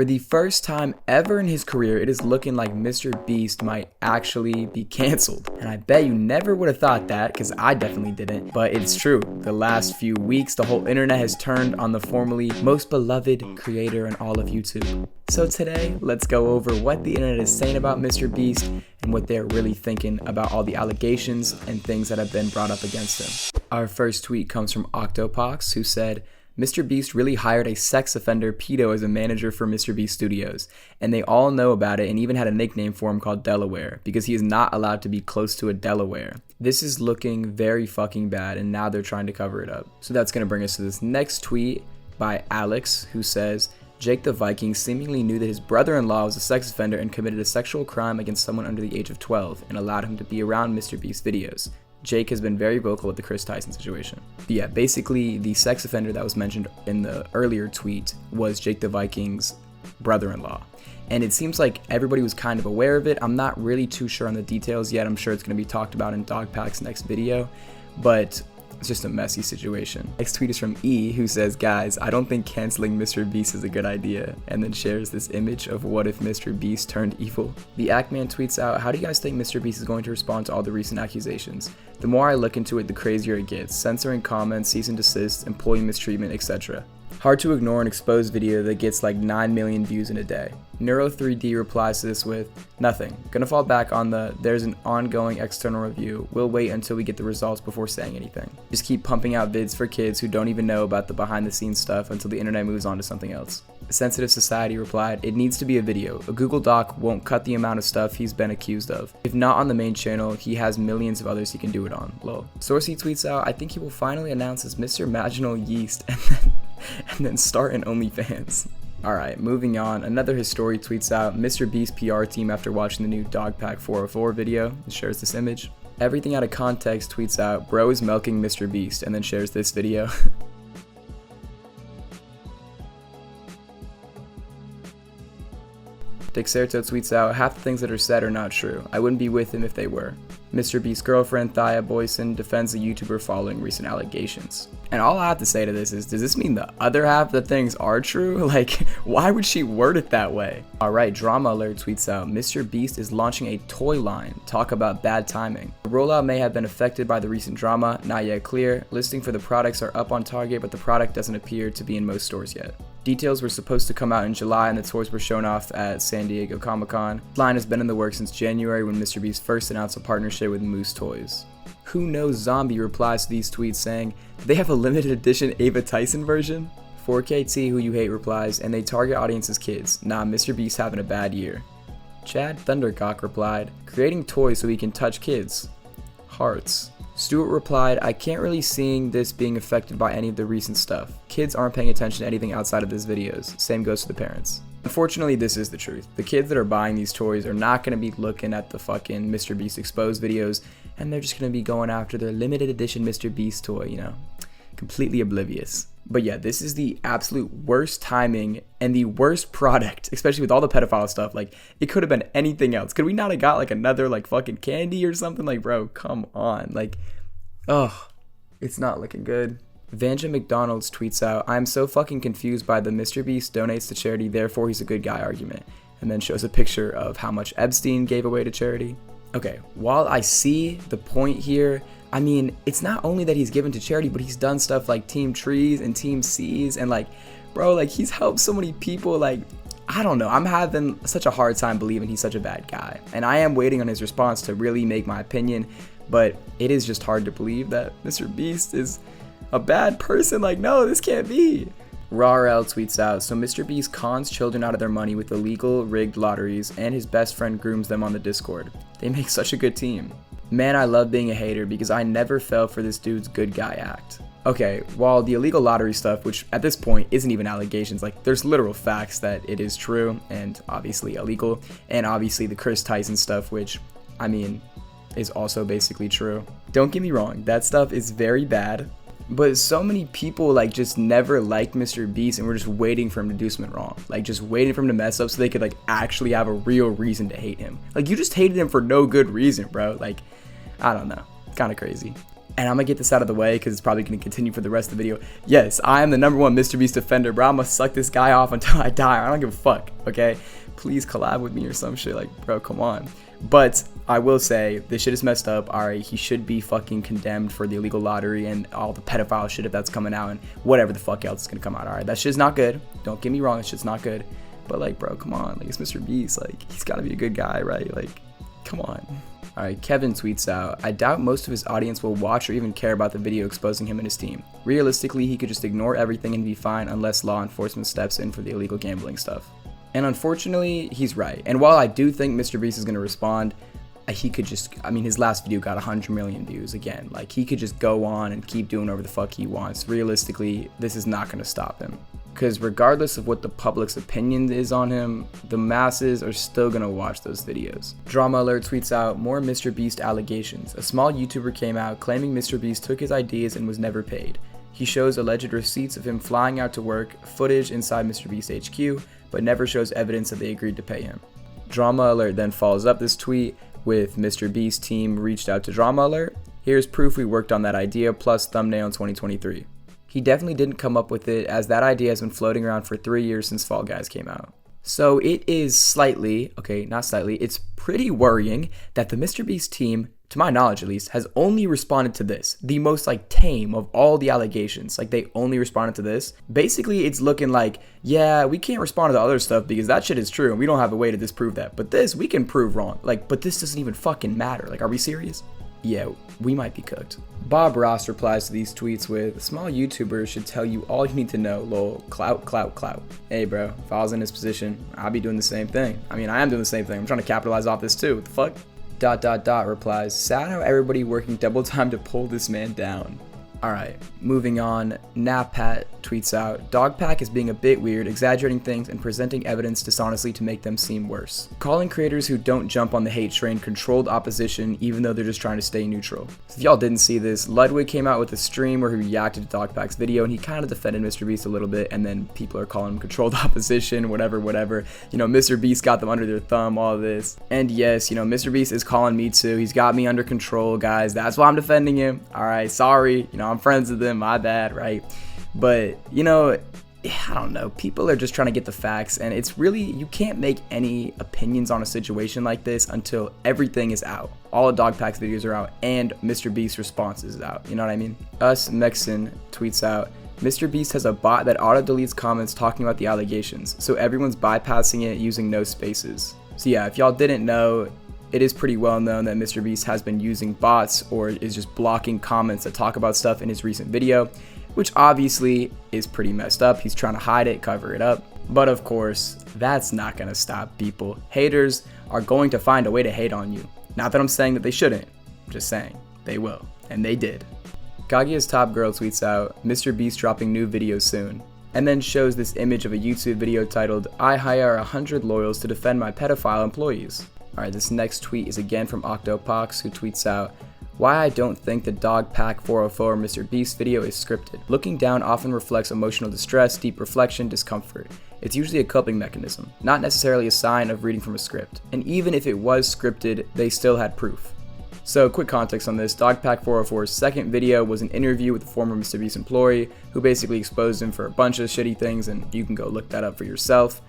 For the first time ever in his career, it is looking like Mr. Beast might actually be canceled. And I bet you never would have thought that, because I definitely didn't, but it's true. The last few weeks, the whole internet has turned on the formerly most beloved creator in all of YouTube. So today, let's go over what the internet is saying about Mr. Beast and what they're really thinking about all the allegations and things that have been brought up against him. Our first tweet comes from Octopox, who said, Mr. Beast really hired a sex offender pedo as a manager for Mr. Beast Studios, and they all know about it and even had a nickname for him called Delaware, because he is not allowed to be close to a Delaware. This is looking very fucking bad, and now they're trying to cover it up. So that's going to bring us to this next tweet by Alex, who says, Jake the Viking seemingly knew that his brother-in-law was a sex offender and committed a sexual crime against someone under the age of 12 and allowed him to be around Mr. Beast videos. Jake has been very vocal with the Chris Tyson situation. But yeah, basically the sex offender that was mentioned in the earlier tweet was Jake the Viking's brother-in-law. And it seems like everybody was kind of aware of it. I'm not really too sure on the details yet. I'm sure it's going to be talked about in Dogpack's next video, but it's just a messy situation. Next tweet is from E, who says, guys, I don't think canceling Mr. Beast is a good idea, and then shares this image of what if Mr. Beast turned evil. The Ackman tweets out, how do you guys think Mr. Beast is going to respond to all the recent accusations? The more I look into it, the crazier it gets. Censoring comments, cease and desist, employee mistreatment, etc. Hard to ignore an exposed video that gets like 9 million views in a day. Neuro3D replies to this with, nothing. Gonna fall back on the, there's an ongoing external review. We'll wait until we get the results before saying anything. Just keep pumping out vids for kids who don't even know about the behind the scenes stuff until the internet moves on to something else. Sensitive Society replied, it needs to be a video. A Google Doc won't cut the amount of stuff he's been accused of. If not on the main channel, he has millions of others he can do it on. Lol. Sourcey tweets out, I think he will finally announce his Mr. Maginal Yeast and then start an OnlyFans. Alright, moving on. Another History tweets out, Mr. Beast PR team after watching the new Dogpack 404 video and shares this image. Everything Out of Context tweets out, bro is milking Mr. Beast, and then shares this video. Dexerto tweets out, half the things that are said are not true. I wouldn't be with him if they were. Mr. Beast's girlfriend, Thaya Boyson, defends the YouTuber following recent allegations. And all I have to say to this is, does this mean the other half of the things are true? Like, why would she word it that way? Alright, Drama Alert tweets out, Mr. Beast is launching a toy line. Talk about bad timing. The rollout may have been affected by the recent drama, not yet clear. Listing for the products are up on Target, but the product doesn't appear to be in most stores yet. Details were supposed to come out in July and the toys were shown off at San Diego Comic-Con. The line has been in the works since January when Mr. Beast first announced a partnership with Moose Toys. Who Knows Zombie replies to these tweets saying, do they have a limited edition Ava Tyson version? 4KT Who You Hate replies, and they target audiences kids. Nah, Mr. Beast having a bad year. Chad Thundercock replied, creating toys so he can touch kids. Hearts. Stewart replied, I can't really seeing this being affected by any of the recent stuff. Kids aren't paying attention to anything outside of these videos. Same goes to the parents. Unfortunately, this is the truth. The kids that are buying these toys are not going to be looking at the fucking Mr. Beast Exposed videos, and they're just going to be going after their limited edition Mr. Beast toy, you know, completely oblivious. But yeah, this is the absolute worst timing and the worst product, especially with all the pedophile stuff. Like, it could have been anything else. Could we not have got like another like fucking candy or something? Like, bro, come on. Like, ugh, it's not looking good. Vanja McDonald's tweets out, I am so fucking confused by the Mr. Beast donates to charity, therefore he's a good guy argument. And then shows a picture of how much Epstein gave away to charity. Okay, while I see the point here, I mean, it's not only that he's given to charity, but he's done stuff like Team Trees and Team Seas, and like, bro, like he's helped so many people. Like, I don't know, I'm having such a hard time believing he's such a bad guy. And I am waiting on his response to really make my opinion, but it is just hard to believe that Mr. Beast is a bad person. Like, no, this can't be. RawRL tweets out, so Mr. Beast cons children out of their money with illegal rigged lotteries, and his best friend grooms them on the Discord. They make such a good team. Man, I love being a hater because I never fell for this dude's good guy act. Okay, while the illegal lottery stuff, which at this point isn't even allegations, like there's literal facts that it is true and obviously illegal, and obviously the Chris Tyson stuff, which, I mean, is also basically true. Don't get me wrong, that stuff is very bad. But so many people like just never liked Mr. Beast and were just waiting for him to do something wrong. Like just waiting for him to mess up so they could like actually have a real reason to hate him. Like you just hated him for no good reason, bro. Like, I don't know. It's kind of crazy. And I'm gonna get this out of the way because it's probably gonna continue for the rest of the video. Yes, I am the #1 Mr. Beast defender, bro. I'm gonna suck this guy off until I die. I don't give a fuck, okay? Please collab with me or some shit. Like, bro, come on. But I will say, this shit is messed up. Alright, he should be fucking condemned for the illegal lottery and all the pedophile shit if that's coming out and whatever the fuck else is gonna come out. Alright, that shit's not good. Don't get me wrong, that shit's not good. But like, bro, come on. Like, it's Mr. Beast. Like, he's gotta be a good guy, right? Like, come on. Alright, Kevin tweets out, I doubt most of his audience will watch or even care about the video exposing him and his team. Realistically, he could just ignore everything and be fine unless law enforcement steps in for the illegal gambling stuff. And unfortunately, he's right. And while I do think Mr. Beast is going to respond, he could just, I mean, his last video got 100 million views again. Like, he could just go on and keep doing whatever the fuck he wants. Realistically, this is not going to stop him. Because regardless of what the public's opinion is on him, the masses are still going to watch those videos. Drama Alert tweets out, more Mr. Beast allegations. A small YouTuber came out claiming Mr. Beast took his ideas and was never paid. He shows alleged receipts of him flying out to work, footage inside Mr. Beast HQ, but never shows evidence that they agreed to pay him. Drama Alert then follows up this tweet with Mr. Beast team reached out to Drama Alert. Here's proof we worked on that idea plus thumbnail in 2023. He definitely didn't come up with it, as that idea has been floating around for 3 years since Fall Guys came out. So it is slightly, okay, not slightly, it's pretty worrying that the Mr. Beast team, to my knowledge at least, has only responded to this. The most like tame of all the allegations. Like, they only responded to this. Basically, it's looking like, yeah, we can't respond to the other stuff because that shit is true and we don't have a way to disprove that. But this, we can prove wrong. Like, but this doesn't even fucking matter. Like, are we serious? Yeah, we might be cooked. Bob Ross replies to these tweets with, small YouTubers should tell you all you need to know, lol, clout, clout, clout. Hey bro, if I was in this position, I'd be doing the same thing. I mean, I am doing the same thing. I'm trying to capitalize off this too. What the fuck? ... replies, sad how everybody working double time to pull this man down. Alright, moving on, Napat tweets out, Dogpack is being a bit weird, exaggerating things and presenting evidence dishonestly to make them seem worse. Calling creators who don't jump on the hate train controlled opposition even though they're just trying to stay neutral. So if y'all didn't see this, Ludwig came out with a stream where he reacted to Dogpack's video and he kind of defended Mr. Beast a little bit, and then people are calling him controlled opposition, whatever. You know, Mr. Beast got them under their thumb, all this. And yes, you know, Mr. Beast is calling me too. He's got me under control, guys. That's why I'm defending him. Alright, sorry. You know, I'm friends with him, my bad, right? But, you know, I don't know. People are just trying to get the facts, and it's really, you can't make any opinions on a situation like this until everything is out. All of Dogpack's videos are out, and Mr. Beast's response is out. You know what I mean? Us Mexon tweets out, Mr. Beast has a bot that auto-deletes comments talking about the allegations, so everyone's bypassing it using no spaces. So yeah, if y'all didn't know, it is pretty well known that Mr. Beast has been using bots or is just blocking comments that talk about stuff in his recent video, which obviously is pretty messed up. He's trying to hide it, cover it up. But of course, that's not gonna stop people. Haters are going to find a way to hate on you. Not that I'm saying that they shouldn't, I'm just saying they will, and they did. Kaguya's Top Girl tweets out, Mr. Beast dropping new videos soon, and then shows this image of a YouTube video titled, I hire 100 loyals to defend my pedophile employees. Alright, this next tweet is again from Octopox, who tweets out, why I don't think the Dogpack 404 Mr. Beast video is scripted. Looking down often reflects emotional distress, deep reflection, discomfort. It's usually a coping mechanism, not necessarily a sign of reading from a script. And even if it was scripted, they still had proof. So quick context on this, Dogpack 404's second video was an interview with a former Mr. Beast employee who basically exposed him for a bunch of shitty things, and you can go look that up for yourself.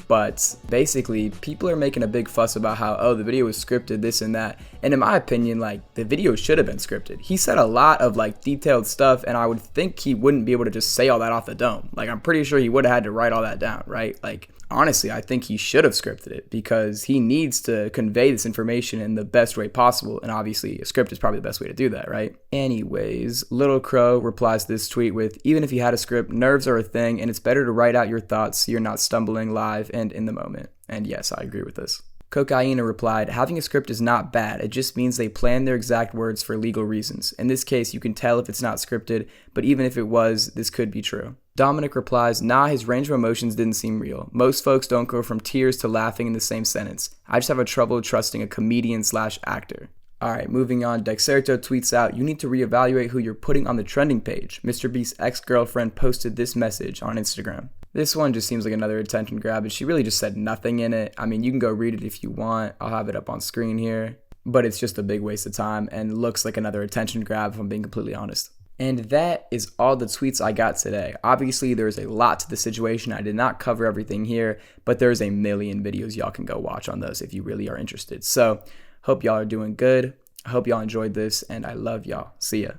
But basically, people are making a big fuss about how, oh, the video was scripted, this and that. And in my opinion, like, the video should have been scripted. He said a lot of, like, detailed stuff, and I would think he wouldn't be able to just say all that off the dome. Like, I'm pretty sure he would have had to write all that down, right? Like, honestly, I think he should have scripted it because he needs to convey this information in the best way possible. And obviously, a script is probably the best way to do that, right? Anyways, Little Crow replies to this tweet with, even if you had a script, nerves are a thing, and it's better to write out your thoughts so you're not stumbling live and in the moment. And yes, I agree with this. Cocaina replied, having a script is not bad, it just means they plan their exact words for legal reasons. In this case, you can tell if it's not scripted, but even if it was, this could be true. Dominic replies, nah, his range of emotions didn't seem real. Most folks don't go from tears to laughing in the same sentence. I just have a trouble trusting a comedian/actor. Alright, moving on, Dexerto tweets out, you need to reevaluate who you're putting on the trending page. Mr. Beast's ex-girlfriend posted this message on Instagram. This one just seems like another attention grab, and she really just said nothing in it. I mean, you can go read it if you want. I'll have it up on screen here. but it's just a big waste of time and looks like another attention grab if I'm being completely honest. And that is all the tweets I got today. Obviously, there's a lot to the situation. I did not cover everything here, but there's a million videos y'all can go watch on those if you really are interested. So, hope y'all are doing good. I hope y'all enjoyed this, and I love y'all. See ya.